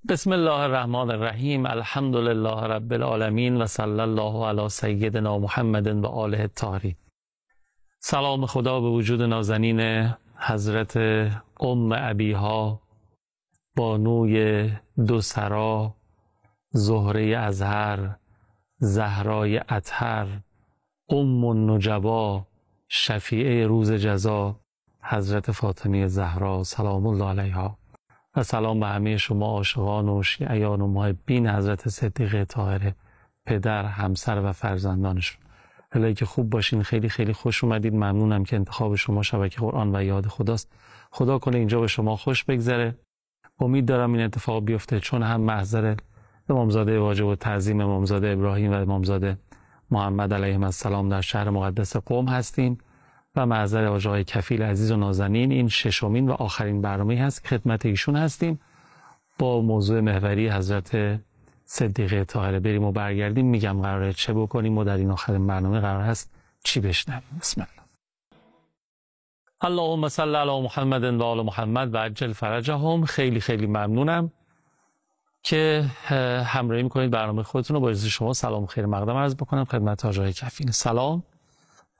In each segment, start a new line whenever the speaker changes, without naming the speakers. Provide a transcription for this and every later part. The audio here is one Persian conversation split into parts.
بسم الله الرحمن الرحیم. الحمد لله رب العالمین و صلی الله علی سیدنا محمد و آله الطاهرین. سلام خدا به وجود نازنین حضرت ام ابیها، بانوی دو سرا، زهره ازهر، زهرای اطهر، ام النجبا، شفیعه روز جزا، حضرت فاطمه زهرا سلام الله علیها. و سلام به همه شما عاشقان و شیعیان و محبین حضرت صدیقه طاهره، پدر، همسر و فرزندانشون. الهی که خوب باشین. خیلی خیلی خوش اومدید. ممنونم که انتخاب شما شبکه قرآن و یاد خداست. خدا کنه اینجا به شما خوش بگذره. امید دارم این اتفاق بیفته، چون هم محضر امامزاده واجب و تعظیم امامزاده ابراهیم و امامزاده محمد علیهم السلام در شهر مقدس قم هستیم و محضر آقای کفیل عزیز و نازنین. این ششمین و آخرین برنامه هست که خدمت ایشون هستیم با موضوع محوری حضرت صدیقه طاهره. بریم و برگردیم میگم قراره چه بکنیم و در این آخرین برنامه قرار هست چی بشنویم. بسم الله. اللهم صل علی محمد و آل محمد و عجل فرجهم. خیلی خیلی ممنونم که همراهی میکنید برنامه خودتون رو. با اجازه شما سلام خیر مقدم عرض بکنم خدمت آقای کفیل. سلام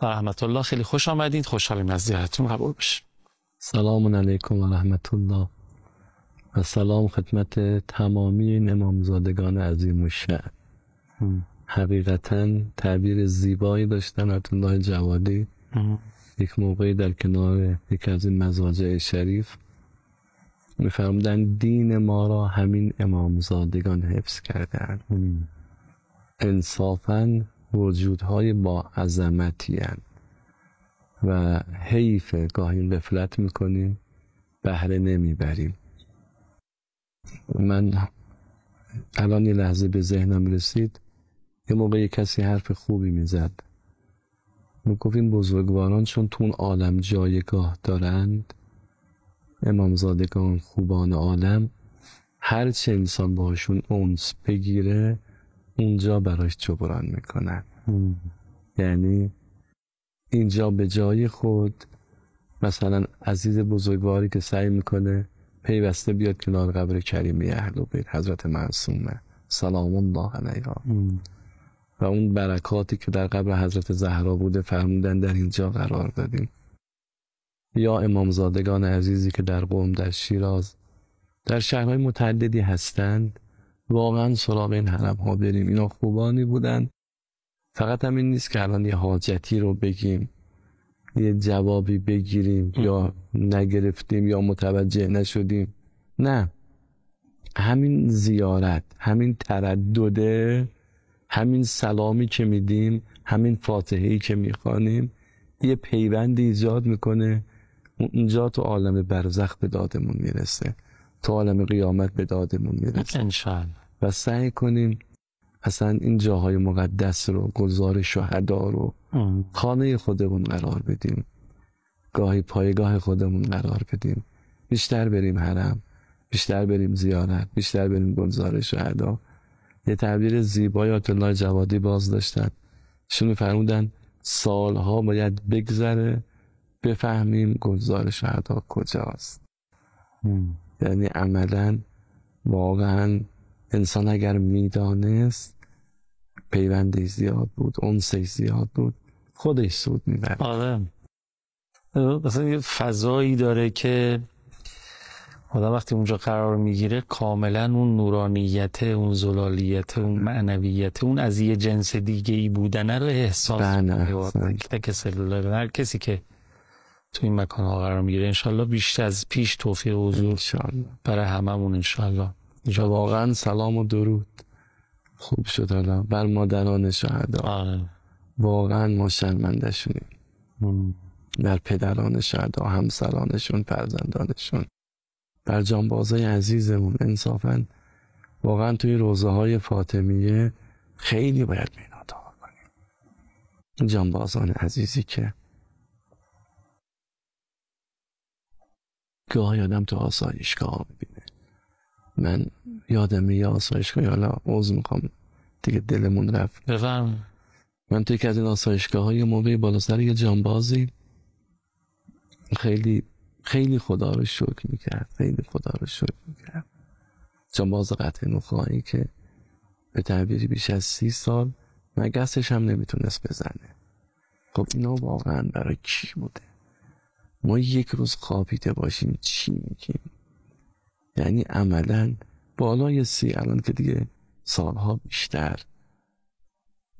و رحمت الله. خیلی خوش آمدید. خوشحالیم از زیارتتون. قبول بشه.
سلام علیکم و رحمت الله و سلام خدمت تمامی این امامزادگان عظیم الشأن. حقیقتا تعبیر زیبایی داشتن آیت الله جوادی. یک موقعی در کنار یکی از این مضاجع شریف میفرمودن دین ما را همین امامزادگان حفظ کردند. انصافاً وجودهای با عظمتی هستند و حیف گاهی غفلت میکنیم، بهره نمیبریم. من الان یه لحظه به ذهنم رسید، یه موقع کسی حرف خوبی میزد، میگفت این بزرگواران چون تو اون عالم جایگاه دارند، امامزادگان خوبان عالم، هر چه انسان باشون انس بگیره اونجا براش جبران میکنن. یعنی اینجا به جای خود، مثلا عزیز بزرگواری که سعی میکنه پیوسته بیاد کنار قبر کریمی اهل بیت حضرت معصومه سلام الله علیها و اون برکاتی که در قبر حضرت زهرا بوده فرمودن در اینجا قرار دادیم. یا امامزادگان عزیزی که در قم، در شیراز، در شهرهای متعددی هستند، واقعا سراغ این حرم ها بریم. اینا خوبانی بودن. فقط همین نیست که الان یه حاجتی رو بگیم، یه جوابی بگیریم یا نگرفتیم یا متوجه نشدیم. نه، همین زیارت، همین تردده، همین سلامی که میدیم، همین فاتحه‌ای که میخوانیم یه پیوندی ایجاد میکنه. اونجا تو عالم برزخ به دادمون میرسه، تو عالم قیامت به دادمون میرسه انشاءالله. و سعی کنیم اصلا این جاهای مقدس رو، گلزار شهدا رو خانه خودمون قرار بدیم، گاهی پایگاه خودمون قرار بدیم. بیشتر بریم حرم، بیشتر بریم زیارت، بیشتر بریم گلزار شهدا. یه تعبیر زیبای آیت الله جوادی باز داشتن، شون فرمودن سالها باید بگذره بفهمیم گلزار شهدا کجاست. یعنی عملاً واقعاً انسان اگر میدانست پیوندی زیاد بود، انسی زیاد بود، خودش سود میبرد.
آره، مثلا یه فضایی داره که آدم وقتی اونجا قرار میگیره کاملا اون نورانیت، اون زلالیت، اون معنویت، اون از یه جنس دیگه ای بودن رو احساس میکنه. هر کسی که تو این مکان ها قرار میگیره انشالله بیشتر از پیش توفیق حضور برای هممون انشالله.
اینجا واقعا سلام و درود خوب شد حالا بر مادران شهدا. واقعا ما شرمنده شدیم در پدران شهدا، همسرانشون، فرزندانشون، بر جانبازای عزیزمون. انصافا واقعا توی روزه های فاطمیه خیلی باید مینادا کنیم. این جانبازان عزیزی که گاهی آدم تو آسایشگاه میبینه. من یادم یه آسایشگاه، حالا عذر میخوام دیگه دلمون رفت،
بفرم.
من توی که از این آسایشگاه های موقعی بالا سر یه جانبازی خیلی خیلی خدا رو شکر میکرد، خیلی خدا رو شکر میکرد. جانباز قطع نخاعی که به تعبیری بیش از 30 سال مگسش هم نمیتونست بزنه. خب اینا واقعا برای کی بوده؟ ما یک روز خوابیده باشیم چی میگیم؟ یعنی عملا بالای 30، الان که دیگه سالها بیشتر.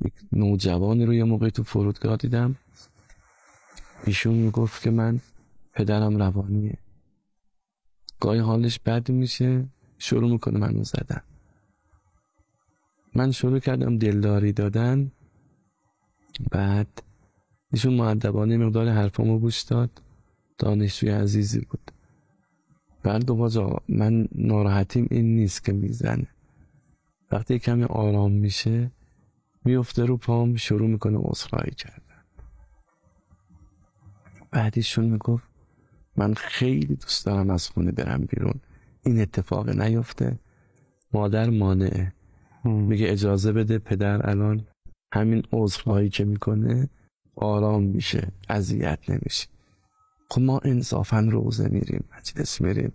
یک نوجوانی رو یه موقعی تو فرودگاه دیدم، ایشون میگفت که من پدرم روانیه، گاهی حالش بد میشه شروع میکنه منو زدن. من شروع کردم دلداری دادن، بعد ایشون مؤدبانه مقدار حرفامو گوش داد، دانشجوی عزیزی بود. بعد گفت آقا من ناراحتیم این نیست که میزنه، وقتی کمی آرام میشه میفته رو پام شروع میکنه عذرخواهی کردن. بعد ایشون میگفت من خیلی دوست دارم از خونه برم بیرون، این اتفاق نیفته. مادر مانعه، میگه اجازه بده پدر الان همین عذرخواهی که میکنه آرام میشه، اذیت نمیشه. خب ما انصافا روزه میریم، مجلس میریم،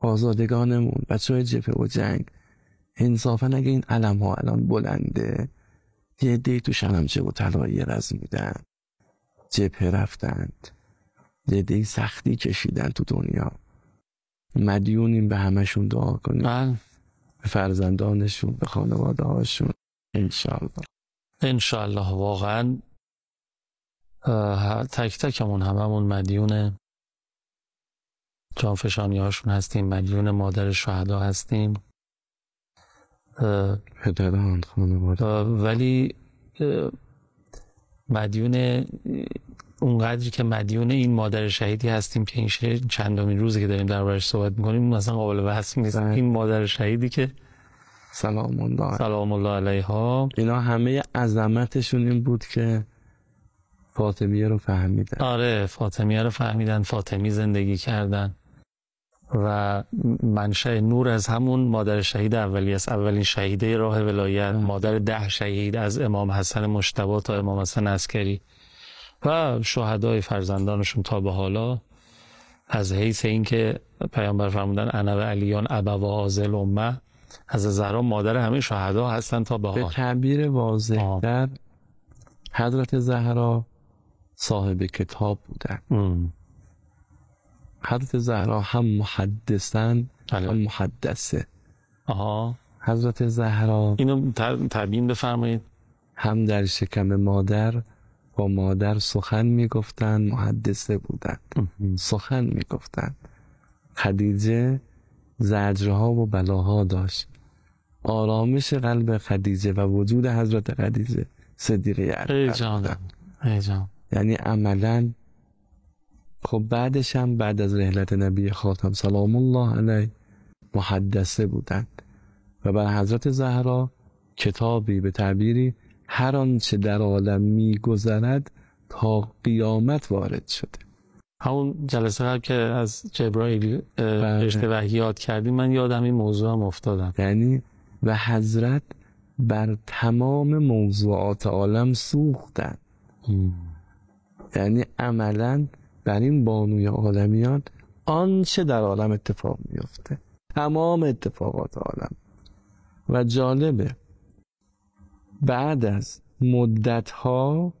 آزادگانمون، بچهای جبهه و جنگ، انصافا اگه این علم ها الان بلنده، یه عده‌ای تو شلمچه و طلایی رز میدن، جبهه رفتند، یه عده‌ای سختی کشیدن تو دنیا، مدیونیم به همشون دعا کنیم، به فرزندانشون، به خانواده هاشون.
انشالله واقعا تک تکمون هممون مدیون جانفشانی هاشون هستیم، مدیون مادر شهدا هستیم،
پدران، خانواده،
ولی مدیون اونقدری که مدیون این مادر شهیدی هستیم که این چندمین روزی که داریم دربارش صحبت میکنیم مثلا قابل بحث نیست. این مادر شهیدی که
سلام
الله علیها،
اینا همه عظمتشون این بود که فاطمیه رو فهمیدن.
آره فاطمیه رو فهمیدن، فاطمی زندگی کردن و منشأ نور از همون مادر شهید اولی است، اولین شهیده راه ولایت، مادر 10 شهید از امام حسن مجتبی تا امام حسن عسکری و شهدای فرزندانشون تا به حالا، از حیث این که پیامبر فرمودن انا و علیان ابوا هذه الامه، حضرت زهرا مادر همه شهدا هستن تا به حال.
به تعبیر واضح در حضرت زهرا صاحب کتاب بودن. حضرت زهرا هم محدثن هم محدثه. حضرت زهرا
اینو تبیین بفرمایید.
هم در شکم مادر با مادر سخن میگفتن، محدثه بودن، سخن میگفتن. خدیجه زجرها و بلاها داشت. آرامش قلب خدیجه و وجود حضرت خدیجه صدیقه اکبر. یعنی عملا خب بعدش هم بعد از رحلت نبی خاتم سلام الله علیه محدثه بودند و بر حضرت زهرا کتابی به تعبیری هر آنچه در عالم میگذرد تا قیامت وارد شده.
همون جلسه قبل که از جبرائیل رشته وحی یاد کردیم من یادم این موضوع هم افتادم.
یعنی و حضرت بر تمام موضوعات عالم سوختند. یعنی عملاً بر این بانوی عالمیان آنچه در عالم اتفاق میفته، تمام اتفاقات عالم. و جالبه بعد از مدتها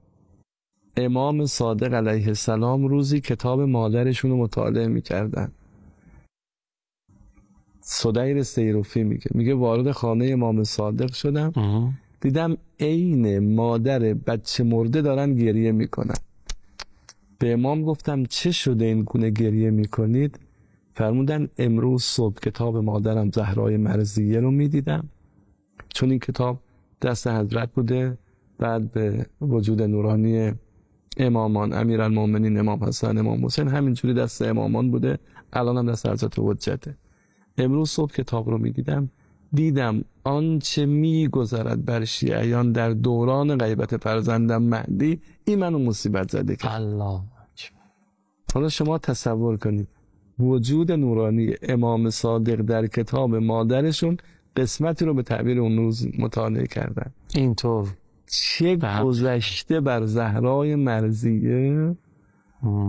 امام صادق علیه السلام روزی کتاب مادرشون رو مطالعه میکردن. صدیر سیروفی میگه وارد خانه امام صادق شدم، دیدم عین مادر بچه مرده دارن گریه میکنن. به امام گفتم چه شده این گونه گریه میکنید؟ فرمودن امروز صبح کتاب مادرم زهرای مرضیه رو میدیدم، چون این کتاب دست حضرت بوده، بعد به وجود نورانی امامان امیرالمومنین امام حسن امام حسین همینجوری دست امامان بوده، الان هم دست حضرت حجته. امروز صبح کتاب رو میدیدم، دیدم آنچه میگذرد بر شیعیان در دوران غیبت فرزندم مهدی این منو مصیبت زده کرد.
الله.
حالا شما تصور کنید وجود نورانی امام صادق در کتاب مادرشون قسمتی رو به تعبیر اون روز مطالعه کردن.
اینطور
چه گذشته بر زهرای مرضیه.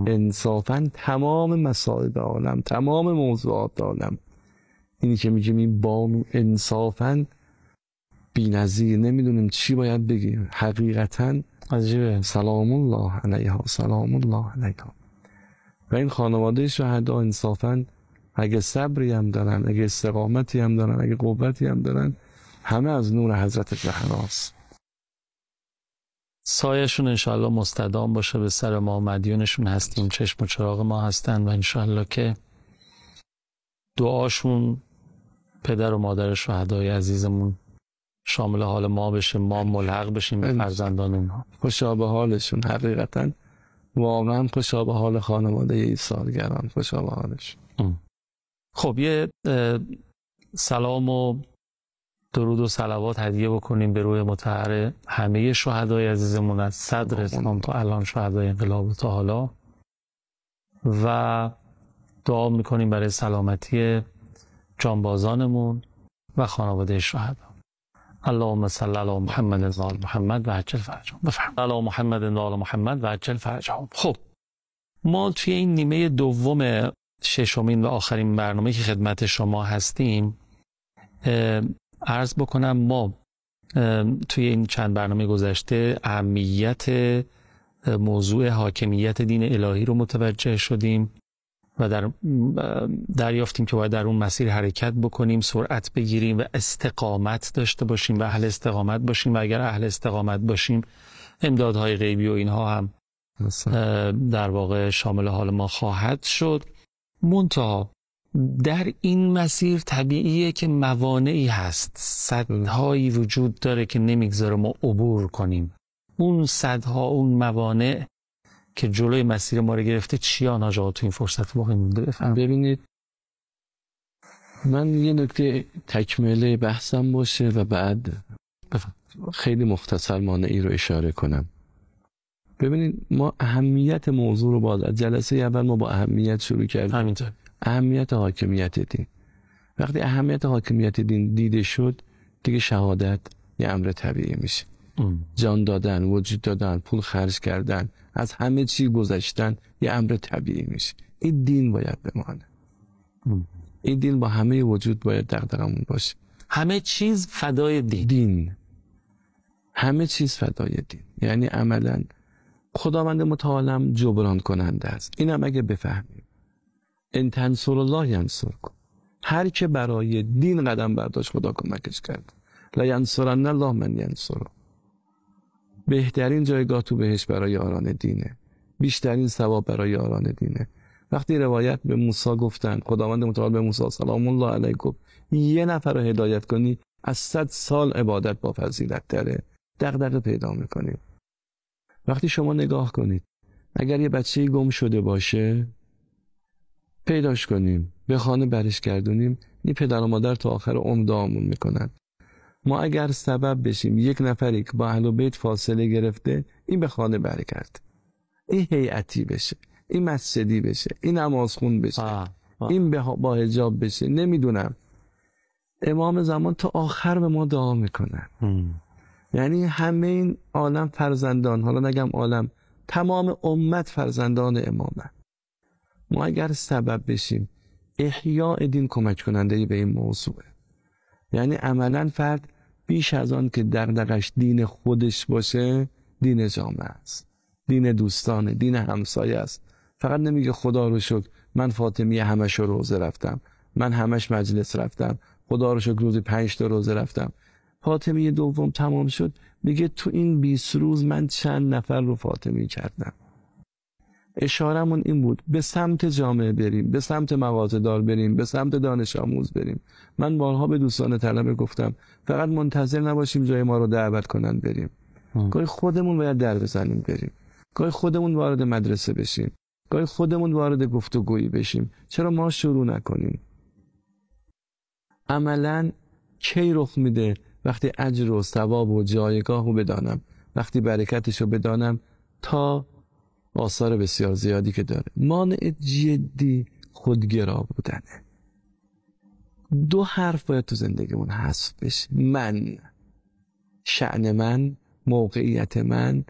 انصافاً تمام مسائل عالم، تمام موضوعات عالم اینی که میگیم این بانو انصافاً بی‌نظیر، نمیدونیم چی باید بگیم. حقیقتاً
عجیبه.
سلام الله علیها، سلام الله علیها. و این خانواده شهدا انصافاً اگه صبری هم دارن، اگه استقامتی هم دارن، اگه قوتی هم دارن، همه از نور حضرت زهراست.
سایه‌شون انشاءالله مستدام باشه به سر ما، مدیونشون هستیم، چشم و چراغ ما هستن و انشاءالله که دعاشون پدر و مادر شهدای عزیزمون شامل حال ما بشه، ما ملحق بشیم به فرزندان اونها.
خوشا به حالشون، حقیقتا واقعا خوشا به حال خانواده ایثارگران، خوشا به حالشون.
خب یه سلام و درود و صلوات هدیه بکنیم به روح مطهر همه شهدای عزیزمون از صدر اسلام تا الان، شهدای انقلاب تا حالا، و دعا میکنیم برای سلامتی جانبازانمون و خانواده شهدا. اللهم صل علی محمد و آل محمد و عجل فرجهم. بفرمایید. علی محمد و آل محمد و عجل فرجهم. خب ما توی این نیمه دوم ششمین و آخرین برنامه که خدمت شما هستیم، عرض بکنم ما توی این چند برنامه گذشته اهمیت موضوع حاکمیت دین الهی رو متوجه شدیم و دریافتیم که باید در اون مسیر حرکت بکنیم، سرعت بگیریم و استقامت داشته باشیم و اهل استقامت باشیم، و اگر اهل استقامت باشیم امدادهای غیبی و اینها هم در واقع شامل حال ما خواهد شد. منتها در این مسیر طبیعیه که موانعی هست، سدهایی وجود داره که نمیگذاره ما عبور کنیم. اون سدها، اون موانع که جلوی مسیر ما رو گرفته چیا ناجا تو این فرصت باقی مونده؟ بفهم.
ببینید من یه نکته تکمله بحثم باشه و بعد خیلی مختصر مانعی رو اشاره کنم. ببینید ما اهمیت موضوع رو باز جلسه اول ما با اهمیت شروع کردیم.
همینطور.
اهمیت حاکمیت دین. وقتی اهمیت حاکمیت دین دیده شد دیگه شهادت یه امر طبیعی میشه. جان دادن، وجود دادن، پول خرج کردن، از همه چی گذشتن یه امر طبیعی میشه. این دین باید بمانه. این دین با همه وجود باید دغدغمون باشه.
همه چیز فدای
دین. همه چیز فدای دین. یعنی عملا خداوند متعالم جبران کننده است. اینم اگه بفهمیم، ان تنصر الله ینصرکم، هر که برای دین قدم برداشت خدا کمکش کرد. لا ینصرن الله من ینصره. بهترین جایگاه تو بهش برای یاران دینه، بیشترین ثواب برای یاران دینه. وقتی روایت به موسی گفتن، خداوند متعال به موسی سلام الله علیه گفت یه نفر رو هدایت کنی از 100 سال عبادت با فضیلت تره، دغدغه پیدا میکنید. وقتی شما نگاه کنید، اگر یه بچه‌ای گم شده باشه پیداش کنیم، به خانه برش گردونیم، این پدر و مادر تا آخر عمر دعامون میکنن. ما اگر سبب بشیم یک نفری که با اهل بیت فاصله گرفته این به خانه برگرد، این هیئتی بشه، این مسجدی بشه، این نمازخون بشه، این با حجاب بشه، نمیدونم، امام زمان تا آخر به ما دعا میکنن. یعنی همه این عالم فرزندان، حالا نگم عالم، تمام امت فرزندان امامن. ما اگر سبب بشیم احیاء دین کمک کننده به این موضوعه. یعنی عملا فرد بیش از آن که دغدغش دین خودش باشه، دین جامعه است، دین دوستانه، دین همسایه است. فقط نمیگه خدا رو شکر من فاطمی همش روزه رفتم، من همش مجلس رفتم، خدا رو شکر روزی 5 تا روزه رفتم. فاطمی دوم تمام شد میگه تو این 20 روز من چند نفر رو فاطمی کردم. اشارمون این بود به سمت جامعه بریم، به سمت مغازه‌دار بریم، به سمت دانش آموز بریم. من بارها به دوستان طلبه گفتم فقط منتظر نباشیم جای ما رو دعوت کنن بریم. گاهی خودمون باید در بزنیم بریم. گاهی خودمون وارد مدرسه بشیم. گاهی خودمون وارد گفتگویی بشیم. چرا ما شروع نکنیم؟ عملاً کی رخ میده؟ وقتی اجر و ثواب و جایگاه رو بدانم، وقتی برکتش رو بدانم، تا آثار بسیار زیادی که داره. مانع جدی خودگرا بودنه. 2 حرف باید تو زندگیمون حذف بشه: من، شأن من، موقعیت من،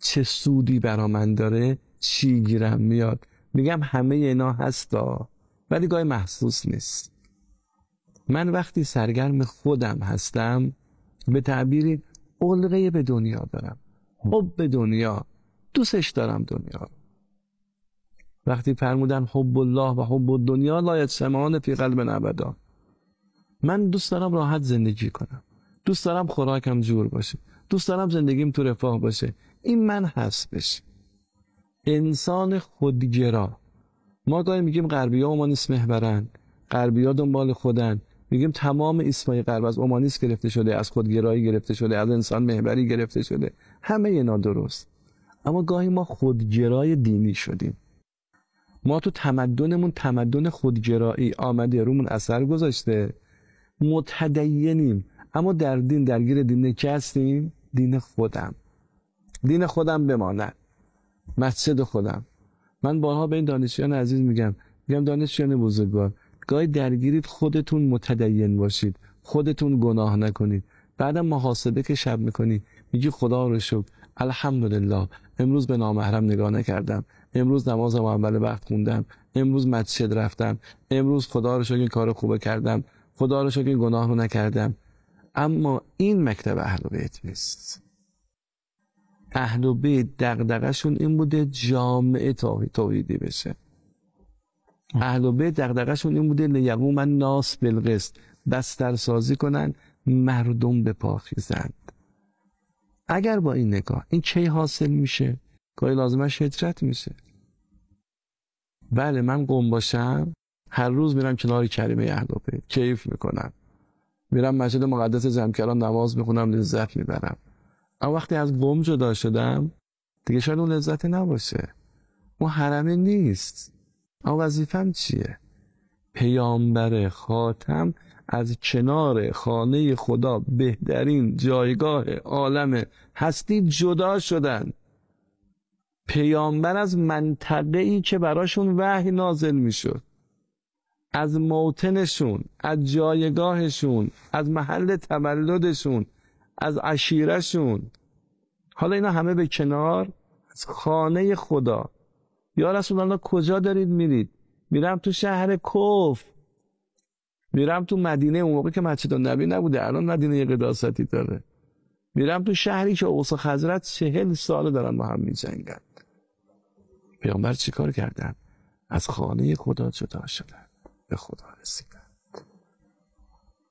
چه سودی برا من داره، چی گیرم میاد. میگم همه اینا هستا ولی گاهی محسوس نیست. من وقتی سرگرم خودم هستم به تعبیری علقه به دنیا دارم، حب به دنیا، دوستش دارم دنیا رو. وقتی فرمودن حب الله و حب الدنیا لا یجتمعان فی قلب ابدا، من دوست دارم راحت زندگی کنم، دوست دارم خوراکم جور باشه، دوست دارم زندگیم تو رفاه باشه. این من هستش. انسان خودگرا. ما گاهی میگیم غربی‌ها اومانیسم محورن، غربی‌ها دنبال خودن، میگیم تمام اسمای غرب از اومانیسم گرفته شده، از خودگرایی گرفته شده، از انسان محوری گرفته شده. همه اینا درست. اما گاهی ما خودگرای دینی شدیم. ما تو تمدنمون تمدن خودگرایی آمده رومون اثر گذاشته، متدینیم اما در دین درگیر دین کی هستیم؟ دین خودم. دین خودم بماند، مسجد خودم. من بارها به این دانشجویان عزیز میگم دانشجویان بزرگوار، گاهی درگیرید خودتون متدین باشید، خودتون گناه نکنید. بعدم محاسبه که شب میکنی میگی خدا رو شکر، الحمدلله امروز به نامحرم نگاه نکردم، امروز نمازم اول وقت خوندم، امروز مسجد رفتم، امروز خدا رو شکر این کار خوبه کردم، خدا رو شکر این گناه رو نکردم. اما این مکتب اهل بیت نیست. اهل بیت دغدغه‌شون این بوده جامعه توحیدی بشه. اهل بیت دغدغه‌شون این بوده لیقوم الناس بالقسط، بسترسازی کنن مردم به پا خیزند. اگر با این نگاه این کی حاصل میشه؟ گاهی لازمش هجرت میشه. بله من قم باشم هر روز میرم کنار کریمه اهل بیت کیف میکنم، میرم مسجد مقدس جمکران نماز میخونم، لذت میبرم. اما وقتی از قم جدا شدم دیگه شاید اون لذت نباشه، اون حرمه نیست. اما وظیفم چیه؟ پیامبر خاتم از کنار خانه خدا بهترین جایگاه عالم هستی جدا شدن. پیامبر از منطقه‌ای که براشون وحی نازل میشد، از موطنشون، از جایگاهشون، از محل تولدشون، از عشیرشون، حالا اینا همه به کنار، از خانه خدا. یا رسول الله کجا دارید میرید؟ میرم تو شهر کفر، میرم تو مدینه، اون موقع که مسجد النبی نبوده، الان مدینه قداستی داره. میرم تو شهری که اوس و خزرج 40 سال دارن با هم میجنگن. پیامبر چیکار کردن؟ از خانه خدا جدا شدن، به خدا رسیدن،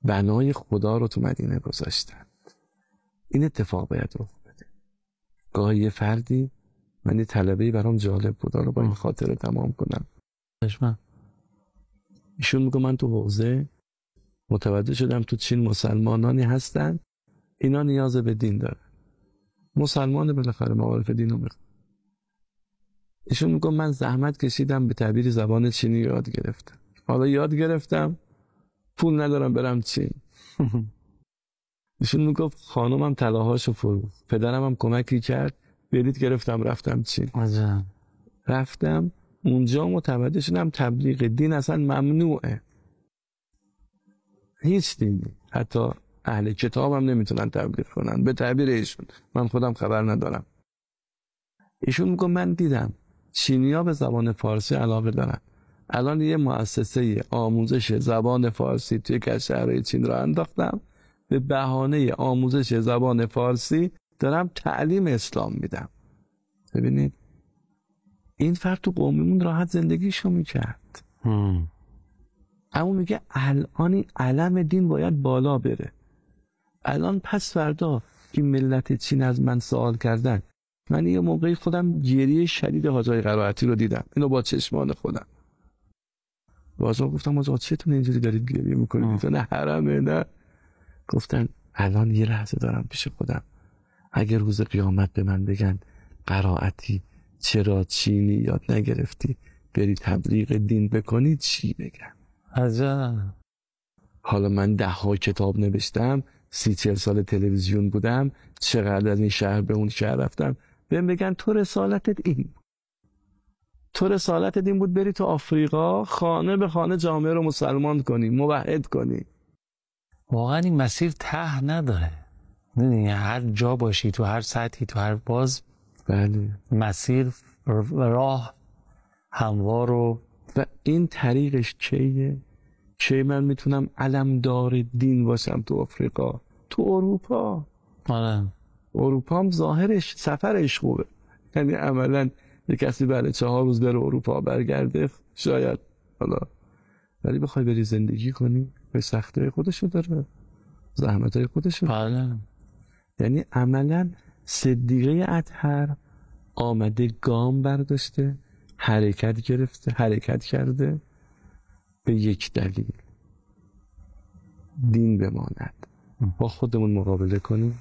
بنای خدا رو تو مدینه گذاشتن. این اتفاق باید رخ بده. گاهی یه فردی، من یه طلبه‌ای برام جالب بود، رو با این خاطره تمام کنم. ایشون میگه من تو حوزه متوجه شدم تو چین مسلمانانی هستن اینا نیاز به دین داره، مسلمان بالاخره معارف دین رو میخواد. ایشون میگه من زحمت کشیدم به تعبیر زبان چینی یاد گرفتم، حالا یاد گرفتم پول ندارم برم چین. ایشون میگه خانومم طلاهاشو فروخت، پدرم هم کمکی کرد، بلیط گرفتم رفتم چین. رفتم اونجا متوجه شدم تبلیغ دین اصلا ممنوعه. هیچ دینی، حتی اهل کتاب هم نمیتونن تبلیغ کنن به تعبیر ایشون، من خودم خبر ندارم. ایشون میگه من دیدم چینی‌ها به زبان فارسی علاقه دارن، الان یه مؤسسه آموزش زبان فارسی توی کشورهای چین را انداختم، به بهانه آموزش زبان فارسی دارم تعلیم اسلام میدم. ببینید این فرد تو قومیمون راحت زندگیشو میکرد. اما میگه الان این علم دین باید بالا بره. الان پس فردا که ملت چین از من سوال کردن، من یه موقعی خودم گریه شدید حاجی قرائتی رو دیدم، اینو با چشمان خودم. بازم گفتم آقا چتون اینجوری دارید گریه میکنید؟ نه حرمه نه. گفتن الان یه لحظه دارم پیش خودم، اگر روز قیامت به من بگن قرائتی چرا چینی یاد نگرفتی بری تبلیغ دین بکنی چی بگم؟
عجب.
حالا من 10 کتاب نوشتم، 30-40 سال تلویزیون بودم، چقدر از این شهر به اون شهر رفتم، بهم بگن تو رسالتت این بود، تو رسالتت این بود بری تو آفریقا خانه به خانه جامعه رو مسلمان کنی، موحد کنی.
واقعا این مسیر ته نداره، یعنی هر جا باشی، تو هر سطحی، تو هر باز،
بله
مسیر راه هموار. و
این طریقش کیه؟ کی من میتونم علمدار دین باشم تو آفریقا، تو اروپا.
آره.
اروپا هم ظاهرش سفرش خوبه، یعنی عملا یک کسی بعد 4 روز بره اروپا برگرده شاید، حالا ولی بخوای بری زندگی کنی به سختی‌های خودشو داره، زحمت‌های خودشو.
بله.
یعنی عملا صدیقه اطهر آمده گام برداشته، حرکت کرده به یک دلیل، دین بماند. با خودمون مقابله کنیم،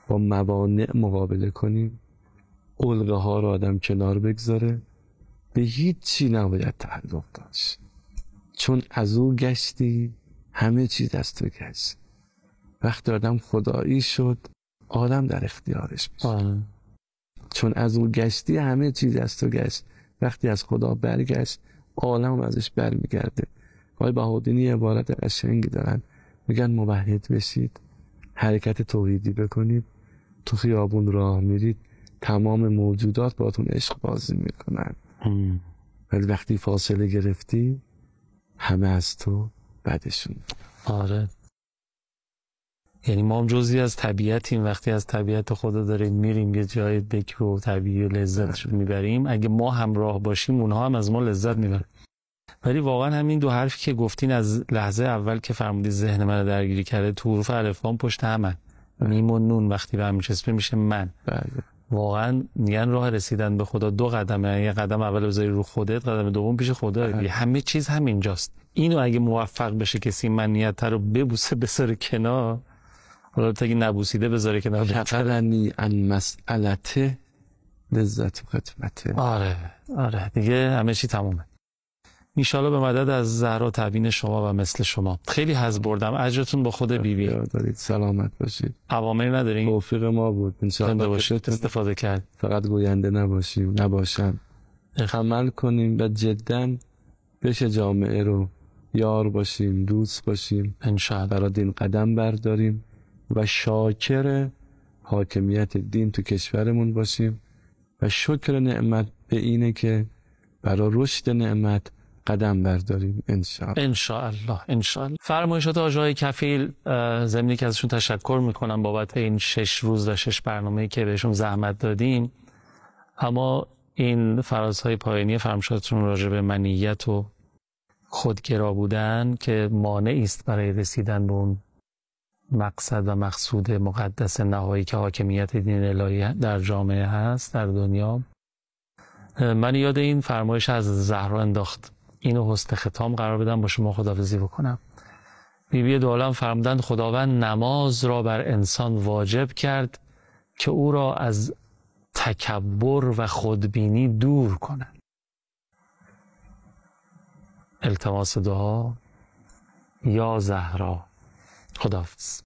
با موانع مقابله کنیم، علقه ها رو آدم کنار بگذاره، به هیچ چی نباید تعلق داشت، چون از او گشتی همه چیز از تو گشت. وقتی آدم خدایی شد عالم در اختیارش میشه. چون از او گشتی همه چیز از تو گشت. وقتی از خدا برگشت عالم ازش برمیگرده. آقای بهاءالدین عبارت قشنگی دارن، میگن موحد بشید، حرکت توحیدی بکنید، تو خیابون راه میرید تمام موجودات باهاتون عشق بازی میکنن، ولی وقتی فاصله گرفتی همه از تو بدشون.
آره، یعنی ما هم جزئی از طبیعتیم. وقتی از طبیعت خدا داریم میریم یه جای بکر و طبیعی و لذتش میبریم، اگه ما همراه باشیم اونها هم از ما لذت میبرن. ولی واقعا همین دو حرفی که گفتین از لحظه اول که فرمودی ذهن من رو درگیری کرده، تو حروف الفبام پشت همن، میم و نون وقتی به هم میچسبه میشه من. واقعا میگن راه رسیدن به خدا 2 قدمه، یه قدم اول بذاری رو خودت، قدم دوم پیش خدا. همه چیز همینجاست. اینو اگه موفق بشه کسی منیت رو ببوسه بذاره کنار، حالا تا اگه نبوسیده بذاره کنار،
شفرنی ان مسئلته لذت و خدمته.
آره دیگه همه چی تمومه. انشالله به مدد از زهرا تبیین شما و مثل شما. خیلی حظ بردم. اجرتون با خود بیبی.
دارید سلامت باشید.
اوامری ندارین؟
توفیق ما بود انشالله
باشید استفاده کرد.
فقط گوینده نباشم، عمل کنیم و جدا بشه جامعه رو یار باشیم، دوست باشیم،
انشالله
برای دین قدم برداریم و شاکر حاکمیت دین تو کشورمون باشیم و شکر نعمت به اینه که برای رشد نعمت قدم برداریم انشاءالله.
فرمایشات آژاهای کفیل، ضمنی که ازشون تشکر میکنم بابت این 6 روز و 6 برنامه‌ای که بهشون زحمت دادیم، اما این فرازهای پایانی فرمایشاتتون راجع به منیت و خودگرا بودن که مانعی است برای رسیدن به اون مقصد و مقصود مقدس نهایی که حاکمیت دین الهی در جامعه هست، در دنیا. من یاد این فرمایش از زهرا انداخت. اینو حسن ختام قرار بدم، با شما خداحافظی بکنم. بیبی دو عالم فرمودند خداوند نماز را بر انسان واجب کرد که او را از تکبر و خودبینی دور کند. التماس دعا یا زهرا. خداحافظ.